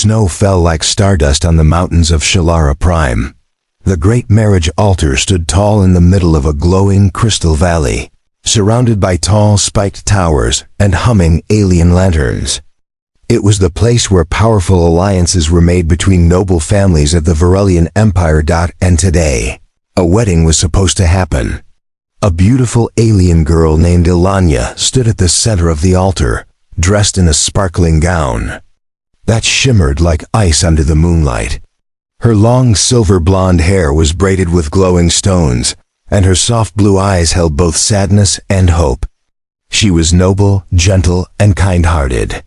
Snow fell like stardust on the mountains of Shalara Prime. The great marriage altar stood tall in the middle of a glowing crystal valley, surrounded by tall spiked towers and humming alien lanterns. It was the place where powerful alliances were made between noble families of the Varelian Empire. And today, a wedding was supposed to happen. A beautiful alien girl named Ilanya stood at the center of the altar, dressed in a sparkling gown that shimmered like ice under the moonlight. Her long silver blonde hair was braided with glowing stones, and her soft blue eyes held both sadness and hope. She was noble, gentle, and kind-hearted.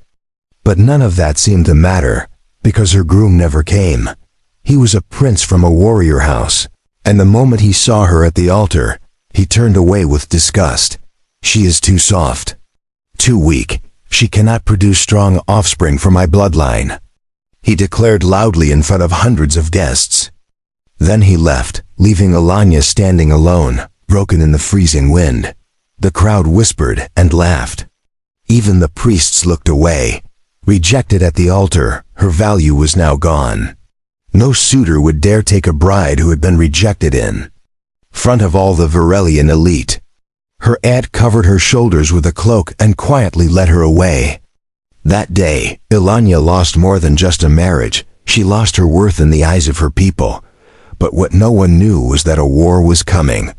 But none of that seemed to matter, because her groom never came. He was a prince from a warrior house, and the moment he saw her at the altar, he turned away with disgust. She is too soft, too weak. She cannot produce strong offspring for my bloodline, he declared loudly in front of hundreds of guests. Then he left, leaving Ilanya standing alone, broken in the freezing wind. The crowd whispered and laughed. Even the priests looked away. Rejected at the altar, her value was now gone. No suitor would dare take a bride who had been rejected in front of all the Varelian elite. Her aunt covered her shoulders with a cloak and quietly led her away. That day, Ilanya lost more than just a marriage. She lost her worth in the eyes of her people. But what no one knew was that a war was coming.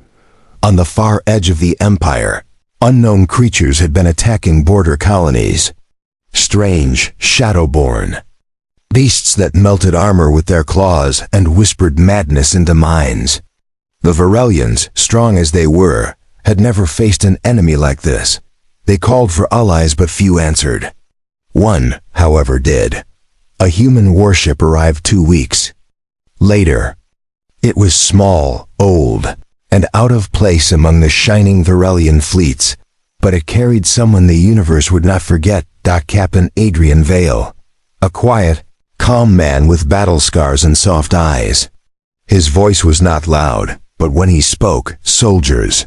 On the far edge of the empire, unknown creatures had been attacking border colonies. Strange, shadowborn beasts that melted armor with their claws and whispered madness into minds. The Varelians, strong as they were, had never faced an enemy like this. They called for allies, but few answered. One, however, did. A human warship arrived 2 weeks later. It was small, old, and out of place among the shining Varelian fleets, but it carried someone the universe would not forget, Captain Adrian Vale. A quiet, calm man with battle scars and soft eyes. His voice was not loud, but when he spoke, soldiers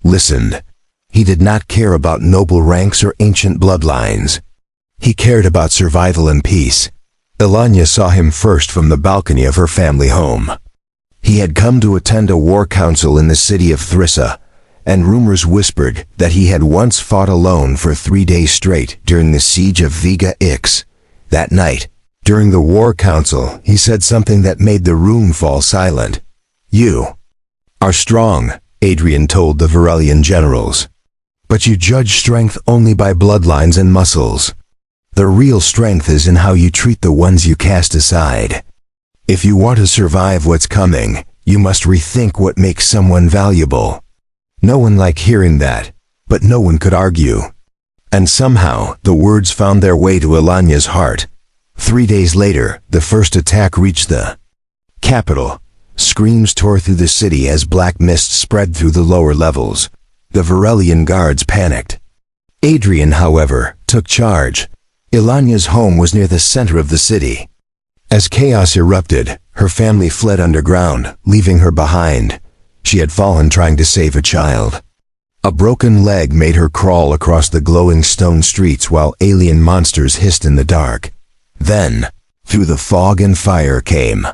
listened. He did not care about noble ranks or ancient bloodlines. He cared about survival and peace. Ilanya saw him first from the balcony of her family home. He had come to attend a war council in the city of Thrissa, and rumors whispered that he had once fought alone for 3 days straight during the siege of Vega Ix. That night, during the war council, he said something that made the room fall silent. "You are strong," Adrian told the Varelian generals. "But you judge strength only by bloodlines and muscles. The real strength is in how you treat the ones you cast aside. If you want to survive what's coming, you must rethink what makes someone valuable." No one liked hearing that, but no one could argue. And somehow, the words found their way to Ilanya's heart. 3 days later, the first attack reached the capital. Screams tore through the city as black mist spread through the lower levels. The Varelian guards panicked. Adrian, however, took charge. Ilanya's home was near the center of the city. As chaos erupted, her family fled underground, leaving her behind. She had fallen trying to save a child. A broken leg made her crawl across the glowing stone streets while alien monsters hissed in the dark. Then, through the fog and fire came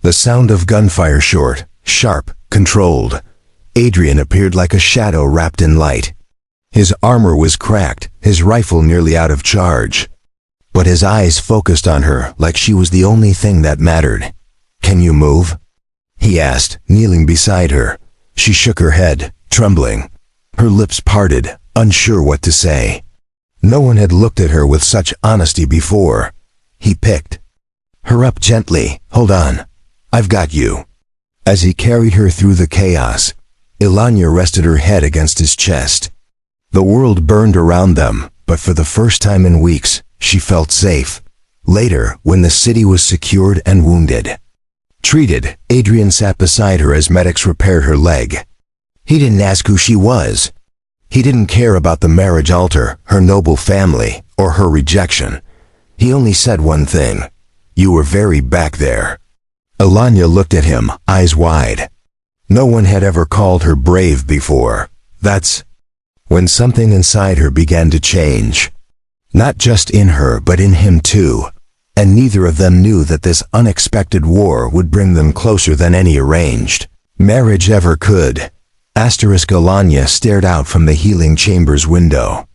the sound of gunfire, short, sharp, controlled. Adrian appeared like a shadow wrapped in light. His armor was cracked, his rifle nearly out of charge. But his eyes focused on her like she was the only thing that mattered. "Can you move?" he asked, kneeling beside her. She shook her head, trembling. Her lips parted, unsure what to say. No one had looked at her with such honesty before. He picked her up gently. "Hold on. I've got you." As he carried her through the chaos, Ilanya rested her head against his chest. The world burned around them, but for the first time in weeks, she felt safe. Later, when the city was secured and treated, Adrian sat beside her as medics repaired her leg. He didn't ask who she was. He didn't care about the marriage altar, her noble family, or her rejection. He only said one thing: "You were very back there." Ilanya looked at him, eyes wide. No one had ever called her brave before. That's when something inside her began to change. Not just in her, but in him too. and neither of them knew that this unexpected war would bring them closer than any arranged marriage ever could. Alanya stared out from the healing chamber's window.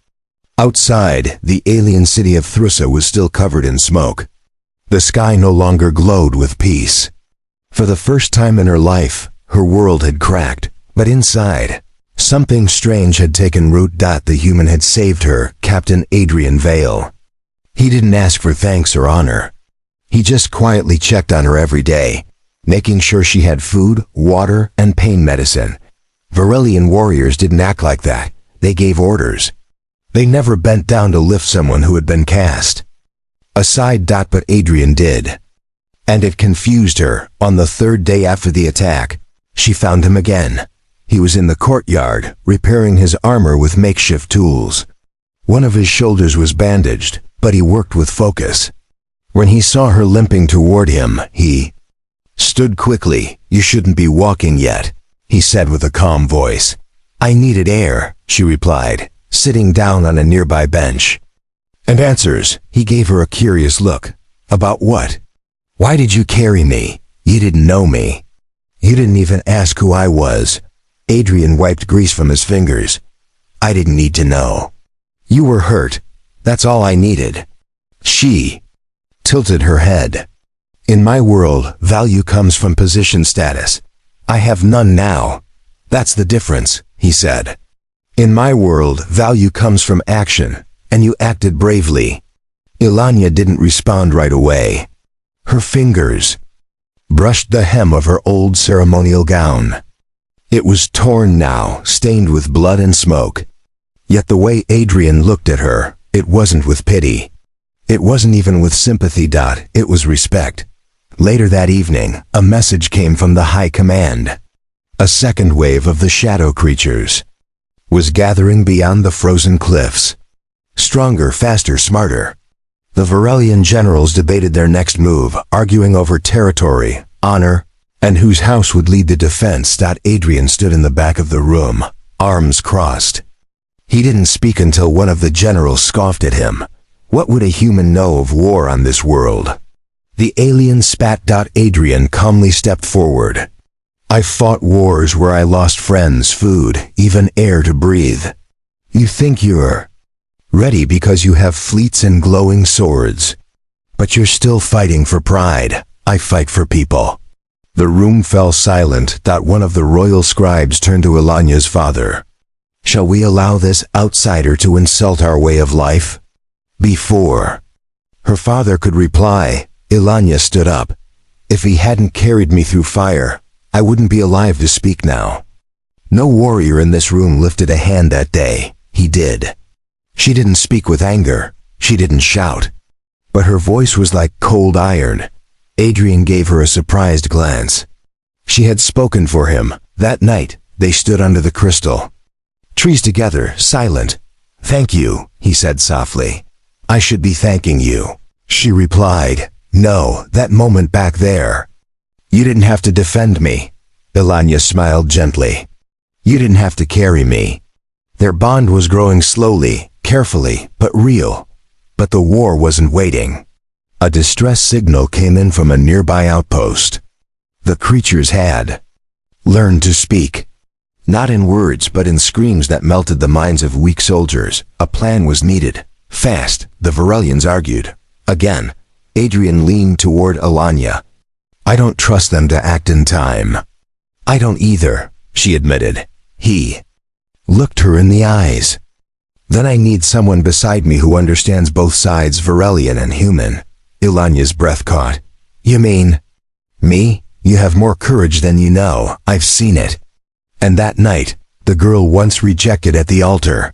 Outside, the alien city of Thrusa was still covered in smoke. The sky no longer glowed with peace. For the first time in her life, her world had cracked, but inside, something strange had taken root. The human had saved her, Captain Adrian Vale. He didn't ask for thanks or honor. He just quietly checked on her every day, making sure she had food, water, and pain medicine. Varelian warriors didn't act like that. They gave orders. They never bent down to lift someone who had been cast aside. But Adrian did. And it confused her. On the third day after the attack, she found him again. He was in the courtyard, repairing his armor with makeshift tools. One of his shoulders was bandaged, but he worked with focus. When he saw her limping toward him, he stood quickly. "You shouldn't be walking yet," he said with a calm voice. "I needed air," she replied, sitting down on a nearby bench. "And answers?" He gave her a curious look. "About what? Why did you carry me? You didn't know me. You didn't even ask who I was." Adrian wiped grease from his fingers. "I didn't need to know. You were hurt. That's all I needed." She tilted her head. "In my world, value comes from position status. I have none now. That's the difference," he said. "In my world, value comes from action, and you acted bravely." Alanya didn't respond right away. Her fingers brushed the hem of her old ceremonial gown. It was torn now, stained with blood and smoke. Yet the way Adrian looked at her, it wasn't with pity. It wasn't even with sympathy. It was respect. Later that evening, a message came from the High Command. A second wave of the shadow creatures was gathering beyond the frozen cliffs. Stronger, faster, smarter. The Varelian generals debated their next move, arguing over territory, honor, and whose house would lead the defense. Adrian stood in the back of the room, arms crossed. He didn't speak until one of the generals scoffed at him. What would a human know of war on this world? The alien spat. Adrian calmly stepped forward. "I fought wars where I lost friends, food, even air to breathe. You think you're ready because you have fleets and glowing swords. But you're still fighting for pride. I fight for people." The room fell silent. One of the royal scribes turned to Alanya's father. "Shall we allow this outsider to insult our way of life?" Before her father could reply, Alanya stood up. "If he hadn't carried me through fire, I wouldn't be alive to speak now." No warrior in this room lifted a hand that day. He did. She didn't speak with anger. She didn't shout. But her voice was like cold iron. Adrian gave her a surprised glance. She had spoken for him. That night, they stood under the crystal trees together, silent. "Thank you," he said softly. "I should be thanking you." She replied, "No, that moment back there. You didn't have to defend me." Alanya smiled gently. "You didn't have to carry me." Their bond was growing slowly, carefully, but real. But the war wasn't waiting. A distress signal came in from a nearby outpost. The creatures had learned to speak. Not in words, but in screams that melted the minds of weak soldiers. A plan was needed. Fast, the Varelians argued. Again, Adrian leaned toward Alanya. "I don't trust them to act in time." "I don't either," she admitted. He looked her in the eyes. "Then I need someone beside me who understands both sides, Varelian and human." Alanya's breath caught. "You mean me? You have more courage than you know. I've seen it." And that night, the girl once rejected at the altar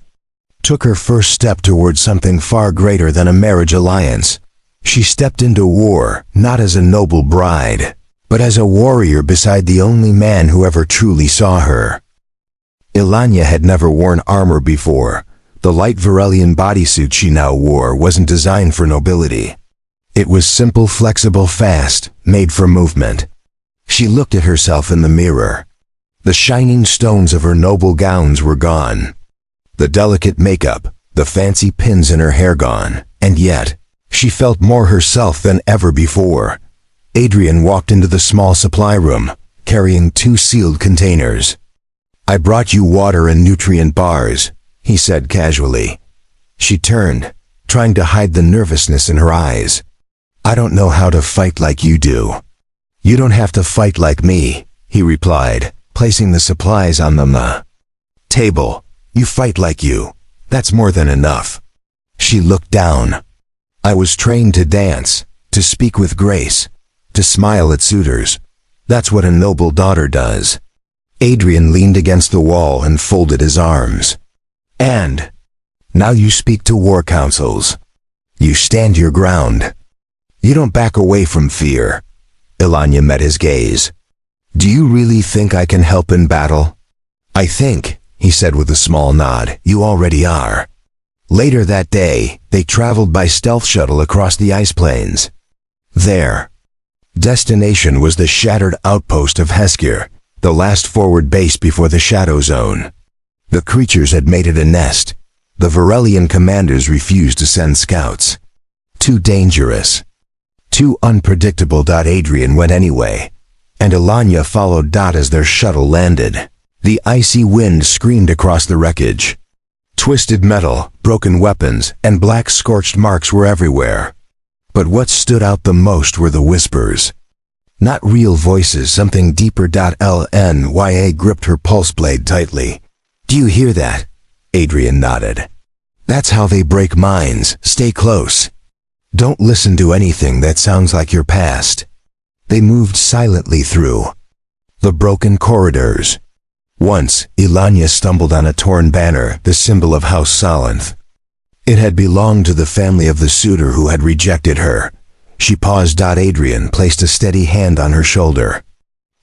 took her first step towards something far greater than a marriage alliance. She stepped into war, not as a noble bride, but as a warrior beside the only man who ever truly saw her. Alanya had never worn armor before. The light Varelian bodysuit she now wore wasn't designed for nobility. It was simple, flexible, fast, made for movement. She looked at herself in the mirror. The shining stones of her noble gowns were gone. The delicate makeup, the fancy pins in her hair gone, and yet, She felt more herself than ever before. Adrian walked into the small supply room, carrying 2 sealed containers. "I brought you water and nutrient bars," he said casually. She turned, trying to hide the nervousness in her eyes. "I don't know how to fight like you do." "You don't have to fight like me," he replied, placing the supplies on the table. "You fight like you. That's more than enough." She looked down. "I was trained to dance, to speak with grace, to smile at suitors. That's what a noble daughter does." Adrian leaned against the wall and folded his arms. "And now you speak to war councils. You stand your ground. You don't back away from fear." Ilanya met his gaze. "Do you really think I can help in battle?" "I think," he said with a small nod, "you already are." Later that day, they traveled by stealth shuttle across the ice plains. Their destination was the shattered outpost of Heskir, the last forward base before the Shadow Zone. The creatures had made it a nest. The Varelian commanders refused to send scouts. Too dangerous. Too unpredictable. Adrian went anyway, and Ilanya followed as their shuttle landed. The icy wind screamed across the wreckage. Twisted metal, broken weapons, and black scorched marks were everywhere. But what stood out the most were the whispers. Not real voices, something deeper. Lnya gripped her pulse blade tightly. "Do you hear that?" Adrian nodded. "That's how they break minds. Stay close. Don't listen to anything that sounds like your past." They moved silently through the broken corridors. Once, Ilanya stumbled on a torn banner, the symbol of House Salenth. It had belonged to the family of the suitor who had rejected her. She paused. Adrian placed a steady hand on her shoulder.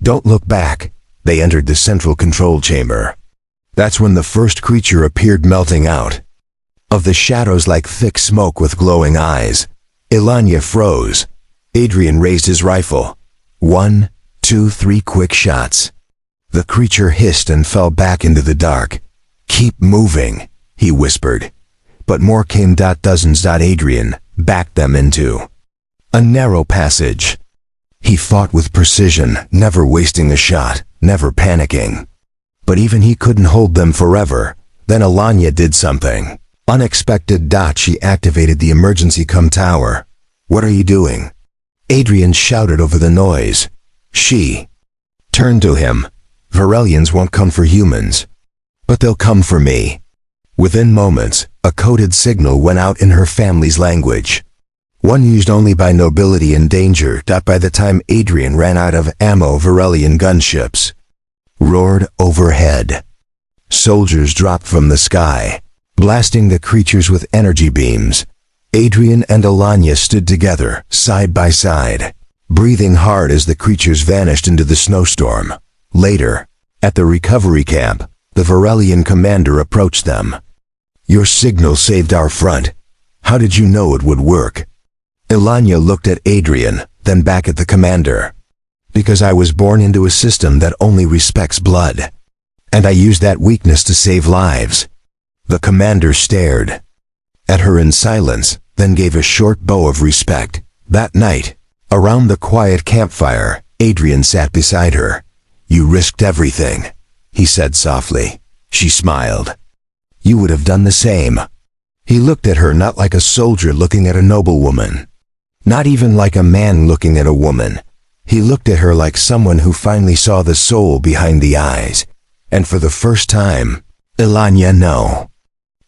"Don't look back." They entered the central control chamber. That's when the first creature appeared, melting out of the shadows like thick smoke with glowing eyes. Ilanya froze. Adrian raised his rifle. 1, 2, 3 quick shots. The creature hissed and fell back into the dark. "Keep moving," he whispered. But more came. Dozens. Adrian backed them into a narrow passage. He fought with precision, never wasting a shot, never panicking. But even he couldn't hold them forever. Then Ilanya did something unexpected. She activated the emergency comm tower. "What are you doing?" Adrian shouted over the noise. She turned to him. "Varelians won't come for humans, but they'll come for me." Within moments, a coded signal went out in her family's language. One used only by nobility in danger. By the time Adrian ran out of ammo, Varelian gunships roared overhead. Soldiers dropped from the sky, blasting the creatures with energy beams. Adrian and Ilanya stood together, side by side, breathing hard as the creatures vanished into the snowstorm. Later, at the recovery camp, the Varelian commander approached them. "Your signal saved our front. How did you know it would work?" Ilanya looked at Adrian, then back at the commander. "Because I was born into a system that only respects blood. And I used that weakness to save lives." The commander stared at her in silence, then gave a short bow of respect. That night, around the quiet campfire, Adrian sat beside her. "You risked everything," he said softly. She smiled. "You would have done the same." He looked at her not like a soldier looking at a noblewoman. Not even like a man looking at a woman. He looked at her like someone who finally saw the soul behind the eyes. And for the first time, Ilanya no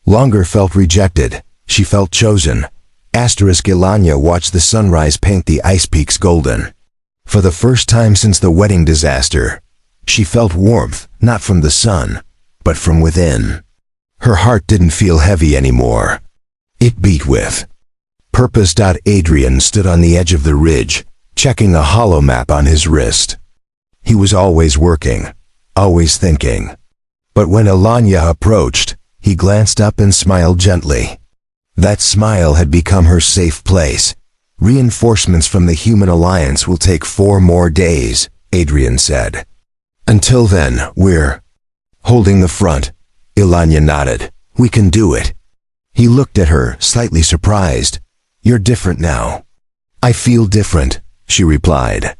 longer felt rejected. She felt chosen. Ilanya watched the sunrise paint the ice peaks golden. For the first time since the wedding disaster, she felt warmth, not from the sun, but from within. Her heart didn't feel heavy anymore. It beat with purpose. Adrian stood on the edge of the ridge, checking a hollow map on his wrist. He was always working, always thinking. But when Ilanya approached, he glanced up and smiled gently. That smile had become her safe place. "Reinforcements from the Human Alliance will take 4 more days," Adrian said. "Until then, we're holding the front." Ilanya nodded. "We can do it." He looked at her, slightly surprised. You're different now." "I feel different," she replied.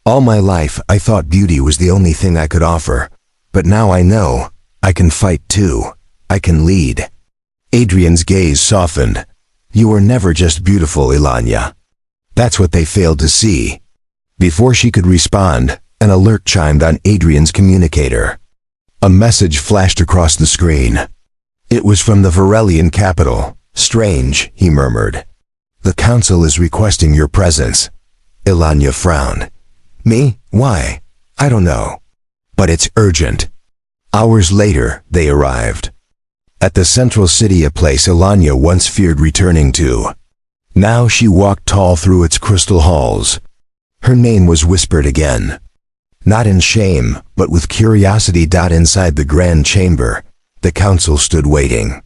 "All my life I thought beauty was the only thing I could offer, but now I know I can fight too. I can lead." Adrian's gaze softened. "You were never just beautiful, Ilanya." That's what they failed to see. Before she could respond, an alert chimed on Adrian's communicator. A message flashed across the screen. It was from the Varelian capital. "Strange," he murmured. "The council is requesting your presence." Ilanya frowned. "Me? Why? I don't know. But it's urgent." Hours later, they arrived. At the central city, a place Ilanya once feared returning to. Now she walked tall through its crystal halls. Her name was whispered again. Not in shame, but with curiosity. Inside the grand chamber, the council stood waiting.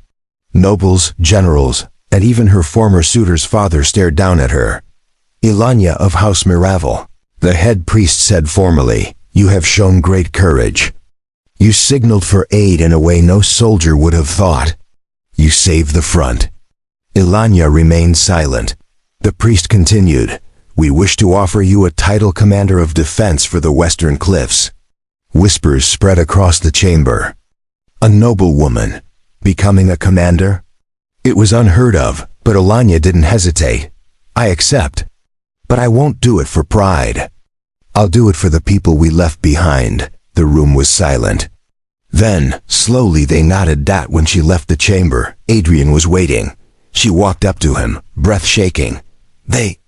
Nobles, generals, and even her former suitor's father stared down at her. "Ilanya of House Miravel," the head priest said formally, "you have shown great courage. You signaled for aid in a way no soldier would have thought. You saved the front." Ilanya remained silent. The priest continued, "We wish to offer you a title, Commander of Defense for the Western Cliffs." Whispers spread across the chamber. A noble woman, becoming a commander? It was unheard of, but Ilanya didn't hesitate. "I accept. But I won't do it for pride. I'll do it for the people we left behind." The room was silent. Then, slowly they nodded. When she left the chamber, Adrian was waiting. She walked up to him, breath shaking. They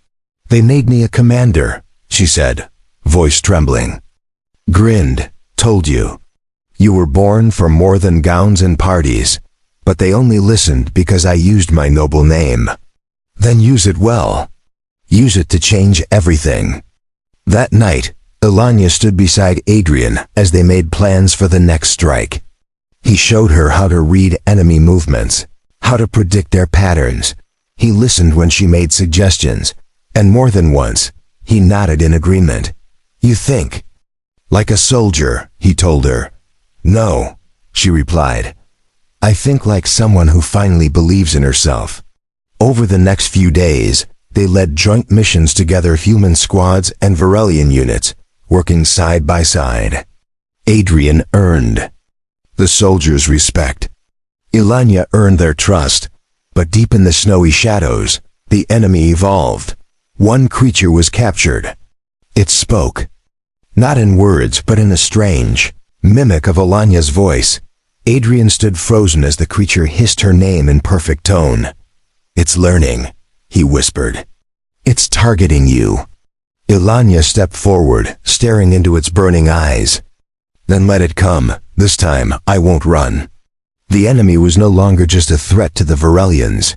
made me a commander," she said, voice trembling. Grinned. "Told you. You were born for more than gowns and parties. But they only listened because I used my noble name." "Then use it well. Use it to change everything." That night, Ilanya stood beside Adrian as they made plans for the next strike. He showed her how to read enemy movements, how to predict their patterns. He listened when she made suggestions, and more than once, he nodded in agreement. "You think like a soldier," he told her. "No," she replied. "I think like someone who finally believes in herself." Over the next few days, they led joint missions together, human squads and Varelian units, working side by side. Adrian earned the soldiers' respect. Ilanya earned their trust, but deep in the snowy shadows, the enemy evolved. One creature was captured. It spoke. Not in words, but in a strange mimic of Ilanya's voice. Adrian stood frozen as the creature hissed her name in perfect tone. "It's learning," he whispered. "It's targeting you." Ilanya stepped forward, staring into its burning eyes. "Then let it come. This time, I won't run." The enemy was no longer just a threat to the Varelians.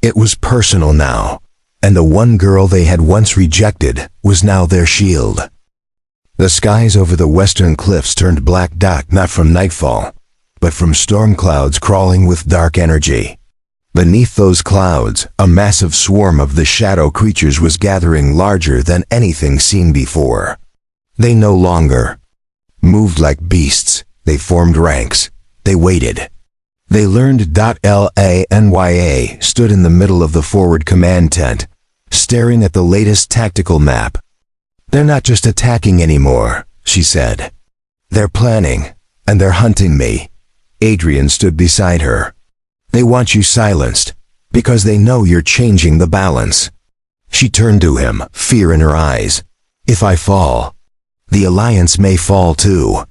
It was personal now, and the one girl they had once rejected was now their shield. The skies over the western cliffs turned black, not from nightfall, but from storm clouds crawling with dark energy. Beneath those clouds, a massive swarm of the shadow creatures was gathering, larger than anything seen before. They no longer moved like beasts. They formed ranks. They waited. They learned. Lanya stood in the middle of the forward command tent, staring at the latest tactical map. "They're not just attacking anymore," she said. "They're planning, and they're hunting me." Adrian stood beside her. "They want you silenced, because they know you're changing the balance." She turned to him, fear in her eyes. "If I fall, the Alliance may fall too."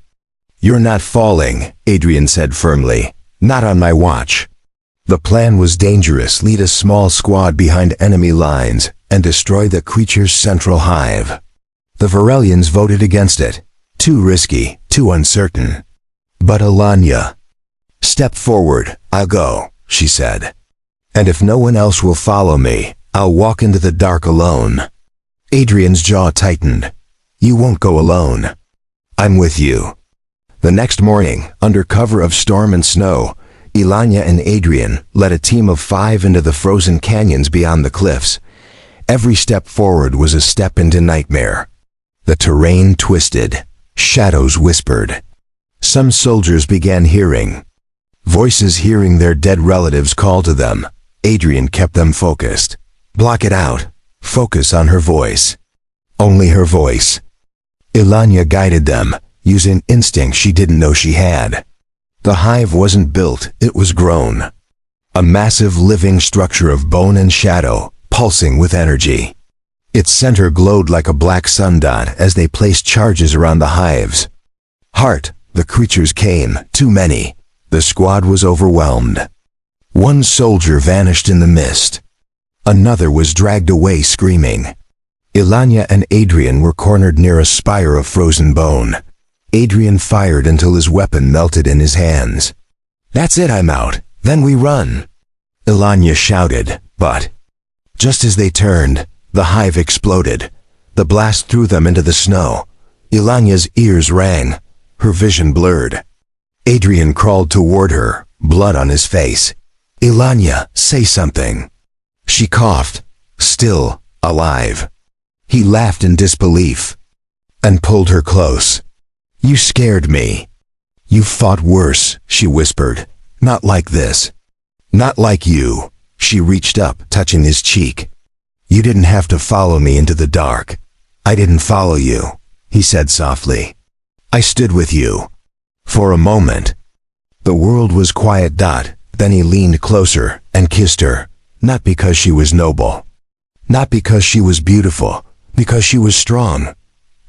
"You're not falling," Adrian said firmly. "Not on my watch." The plan was dangerous. Lead a small squad behind enemy lines and destroy the creature's central hive. The Varelians voted against it. Too risky, too uncertain. But Ilanya stepped forward. "I'll go," she said. "And if no one else will follow me, I'll walk into the dark alone." Adrian's jaw tightened. "You won't go alone. I'm with you." The next morning, under cover of storm and snow, Ilanya and Adrian led a team of 5 into the frozen canyons beyond the cliffs. Every step forward was a step into nightmare. The terrain twisted. Shadows whispered. Some soldiers began hearing voices, hearing their dead relatives call to them. Adrian kept them focused. Block it out. Focus on her voice. Only her voice. Ilanya guided them, using instinct she didn't know she had. The hive wasn't built, it was grown. A massive living structure of bone and shadow, pulsing with energy. Its center glowed like a black sundot as they placed charges around the hives. Heart, the creatures came, too many. The squad was overwhelmed. One soldier vanished in the mist. Another was dragged away screaming. Ilanya and Adrian were cornered near a spire of frozen bone. Adrian fired until his weapon melted in his hands. "That's it, I'm out. Then we run," Ilanya shouted, but just as they turned, the hive exploded. The blast threw them into the snow. Ilanya's ears rang, her vision blurred. Adrian crawled toward her, blood on his face. "Ilanya, say something." She coughed, still alive. He laughed in disbelief and pulled her close. "You scared me." "You fought worse," she whispered. "Not like this. Not like you." She reached up, touching his cheek. "You didn't have to follow me into the dark." "I didn't follow you," he said softly. "I stood with you." For a moment, the world was quiet. Then he leaned closer and kissed her, not because she was noble, not because she was beautiful, because she was strong,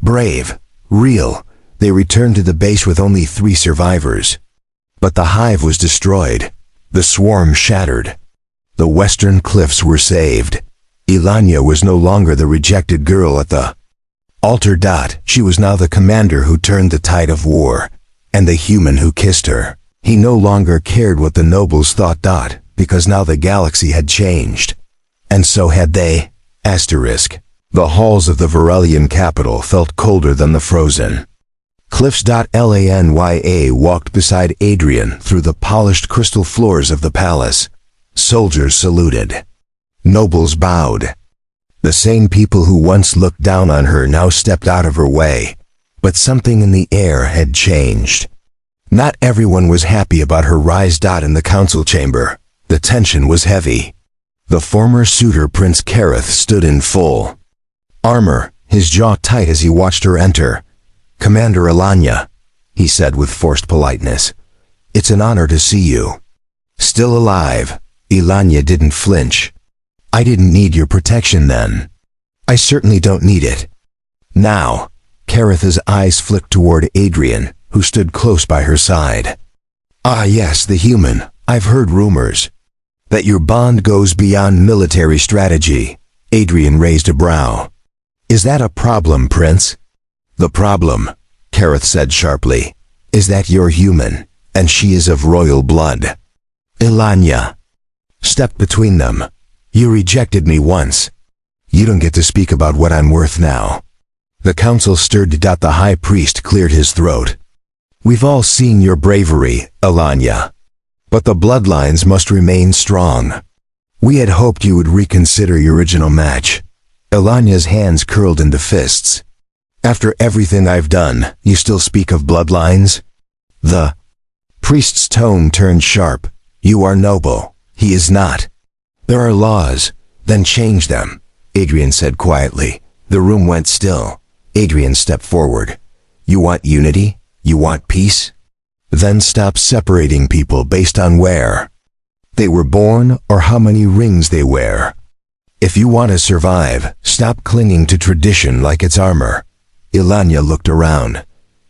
brave, real. They returned to the base with only 3 survivors. But the hive was destroyed. The swarm shattered. The western cliffs were saved. Ilanya was no longer the rejected girl at the altar. She was now the commander who turned the tide of war, and the human who kissed her. He no longer cared what the nobles thought. Because now the galaxy had changed. And so had they. The halls of the Varelian capital felt colder than the frozen cliffs. Lanya walked beside Adrian through the polished crystal floors of the palace. Soldiers saluted. Nobles bowed. The same people who once looked down on her now stepped out of her way. But something in the air had changed. Not everyone was happy about her rise. In the council chamber, the tension was heavy. The former suitor Prince Kareth stood in full armor, his jaw tight as he watched her enter. "Commander Ilanya," he said with forced politeness, "it's an honor to see you." Still alive, Ilanya didn't flinch. "I didn't need your protection then. I certainly don't need it now." Kareth's eyes flicked toward Adrian, who stood close by her side. "Ah yes, the human. I've heard rumors that your bond goes beyond military strategy." Adrian raised a brow. "Is that a problem, Prince?" "The problem," Kareth said sharply, "is that you're human, and she is of royal blood." Ilanya stepped between them. "You rejected me once. You don't get to speak about what I'm worth now." The council stirred. The high priest cleared his throat. "We've all seen your bravery, Ilanya. But the bloodlines must remain strong. We had hoped you would reconsider your original match." Ilanya's hands curled into fists. "After everything I've done, you still speak of bloodlines?" The priest's tone turned sharp. "You are noble. He is not. There are laws. Then change them," Adrian said quietly. The room went still. Adrian stepped forward. "You want unity? You want peace? Then stop separating people based on where they were born or how many rings they wear. If you want to survive, stop clinging to tradition like it's armor." Ilanya looked around.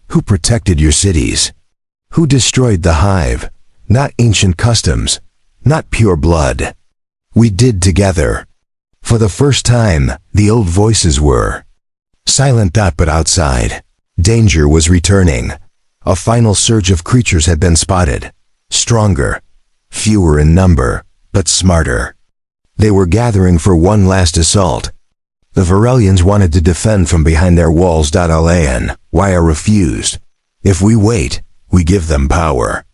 "Who protected your cities? Who destroyed the hive? Not ancient customs, not pure blood. We did together." For the first time, the old voices were silent. But outside, danger was returning. A final surge of creatures had been spotted. Stronger, fewer in number, but smarter. They were gathering for one last assault. The Varelians wanted to defend from behind their walls. Wire refused. "If we wait, we give them power.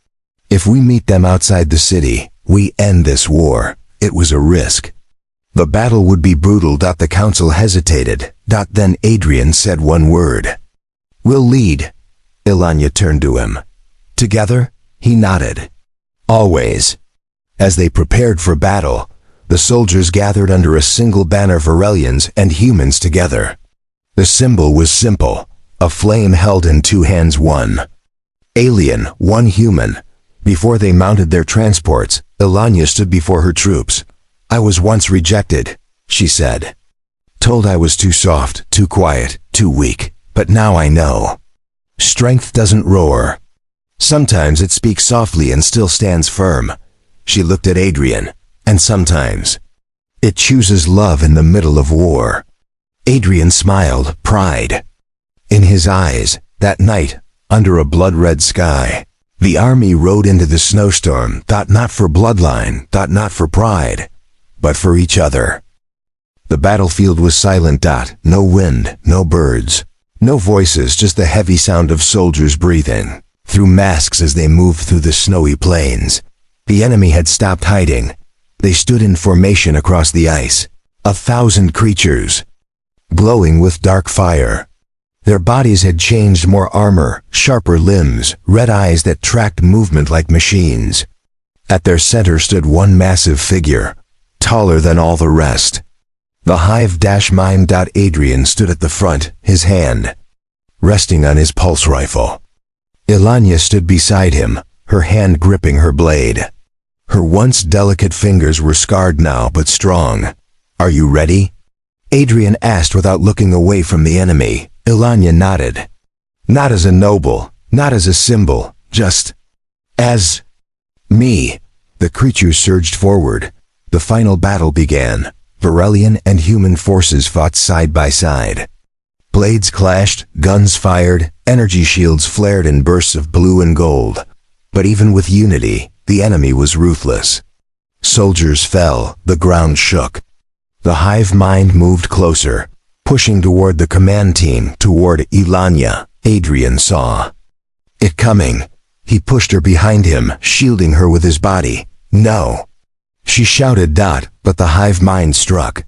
If we meet them outside the city, we end this war." It was a risk. The battle would be brutal. The council hesitated. Then Adrian said one word. "We'll lead." Ilanya turned to him. "Together?" He nodded. "Always." As they prepared for battle, The soldiers gathered under a single banner, Varelians and humans together. The symbol was simple, a flame held in two hands, one alien, one human. Before they mounted their transports, Ilanya stood before her troops. "I was once rejected," she said. "Told I was too soft, too quiet, too weak, but now I know. Strength doesn't roar. Sometimes it speaks softly and still stands firm." She looked at Adrian. "And sometimes it chooses love in the middle of war." Adrian smiled, pride in his eyes. That night, under a blood-red sky, the army rode into the snowstorm, not for bloodline, not for pride, but for each other. The battlefield was silent. No wind, no birds, no voices, just the heavy sound of soldiers breathing through masks as they moved through the snowy plains. The enemy had stopped hiding. They stood in formation across the ice, 1,000 creatures, glowing with dark fire. Their bodies had changed, more armor, sharper limbs, red eyes that tracked movement like machines. At their center stood one massive figure, taller than all the rest. The hive-mime. Adrian stood at the front, his hand resting on his pulse rifle. Ilanya stood beside him, her hand gripping her blade. Her once delicate fingers were scarred now, but strong. "Are you ready?" Adrian asked without looking away from the enemy. Ilanya nodded. "Not as a noble, not as a symbol, just as me." The creatures surged forward. The final battle began. Varelian and human forces fought side by side. Blades clashed, guns fired, energy shields flared in bursts of blue and gold. But even with unity, the enemy was ruthless. Soldiers fell, the ground shook. The hive mind moved closer, pushing toward the command team, toward Ilanya. Adrian saw it coming. He pushed her behind him, shielding her with his body. "No!" she shouted. But the hive mind struck.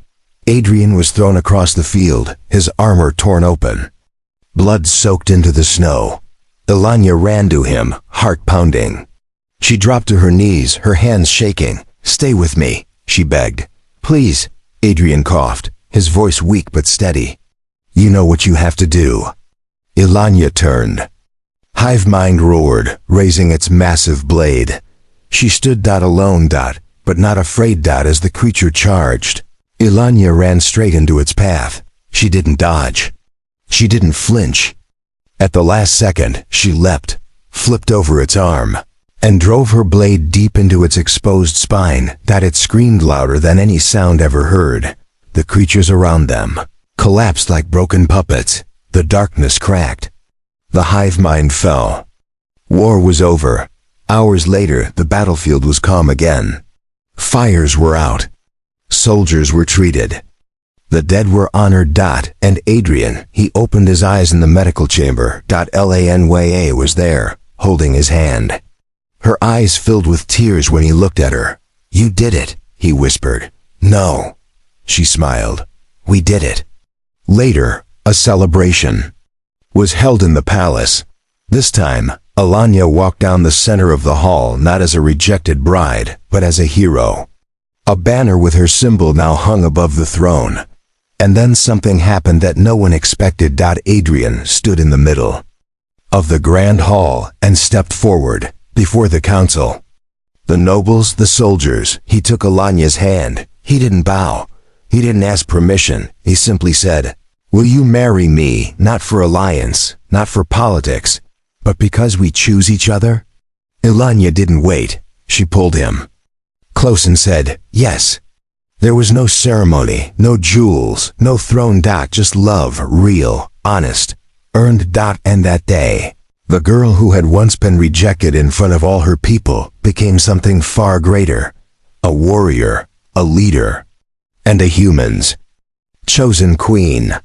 Adrian was thrown across the field, his armor torn open. Blood soaked into the snow. Ilanya ran to him, heart pounding. She dropped to her knees, her hands shaking. "Stay with me," she begged. "Please." Adrian coughed, his voice weak but steady. "You know what you have to do." Ilanya turned. Hive mind roared, raising its massive blade. She stood alone, but not afraid as the creature charged. Ilanya ran straight into its path. She didn't dodge. She didn't flinch. At the last second, she leapt, flipped over its arm, and drove her blade deep into its exposed spine. It screamed louder than any sound ever heard. The creatures around them collapsed like broken puppets. The darkness cracked. The hive mind fell. War was over. Hours later, the battlefield was calm again. Fires were out. Soldiers were treated. The dead were honored. And Adrian, he opened his eyes in the medical chamber. Lanya was there, holding his hand. Her eyes filled with tears when he looked at her. "You did it," he whispered. "No," she smiled. "We did it." Later, a celebration was held in the palace. This time, Ilanya walked down the center of the hall, not as a rejected bride, but as a hero. A banner with her symbol now hung above the throne. And then something happened that no one expected. Adrian stood in the middle of the grand hall and stepped forward before the council. The nobles, the soldiers. He took Ilanya's hand. He didn't bow. He didn't ask permission. He simply said, "Will you marry me, not for alliance, not for politics, but because we choose each other?" Ilanya didn't wait. She pulled him close and said, "Yes." There was no ceremony, no jewels, no throne. Just love, real, honest, earned. And that day, the girl who had once been rejected in front of all her people became something far greater. A warrior, a leader, and a human's chosen queen.